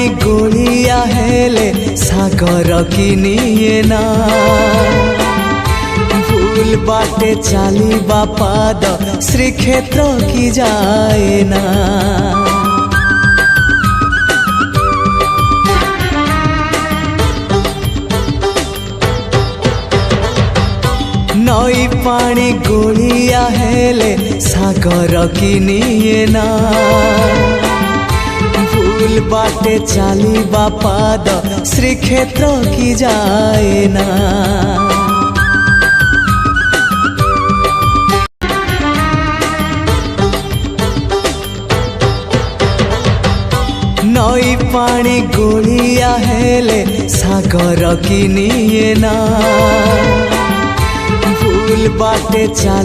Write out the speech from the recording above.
पानी गोलिया हेले सागर किनिए ना भूल बाटे चाली बापाद श्रीक्षेत्र की जाए ना। नई पानी गोलिया हेले सागर किनिए ना भूल बाटे चाली बापाद श्रीक्षेत्र की जाए ना। नई पानी गोलिया हेले सागर किनिए ना भूल बाटे चाली